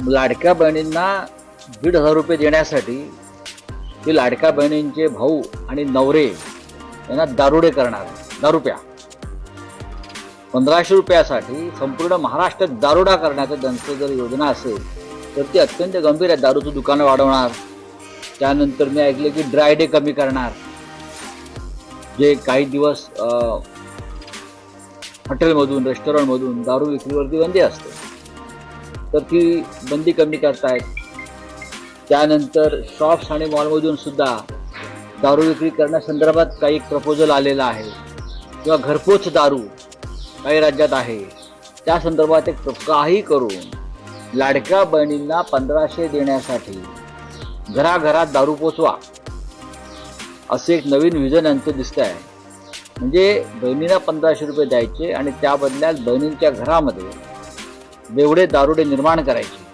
लाडक्या बहिणींना 1,500 रुपये देण्यासाठी ते लाडक्या बहिणींचे भाऊ आणि नवरे यांना दारुडे करणार, दारुप्या 1500 रुपयासाठी संपूर्ण महाराष्ट्रात दारुडा करण्याचं त्यांचं जर योजना असेल तर ती अत्यंत गंभीर आहे. दारूचं दुकानं वाढवणार, त्यानंतर मी ऐकलं की ड्राय डे कमी करणार, जे काही दिवस हॉटेलमधून रेस्टॉरंटमधून दारू विक्रीवरती बंदी असते तर ती बंदी कमी करतायत. त्यानंतर शॉप्स आणि मॉलमधून सुद्धा दारू विक्री करण्यासंदर्भात काही प्रपोजल आलेला आहे किंवा घरपोच दारू काही राज्यात आहे, त्या संदर्भात एक काही करून लाडक्या बहिणींना 1500 देण्यासाठी घराघरात दारू पोचवा असे एक नवीन विजन यांचं दिसतं आहे. म्हणजे बहिणींना 1500 रुपये द्यायचे आणि त्या बदल्यात बहिणींच्या घरामध्ये बेवडे दारुडे निर्माण करायचे.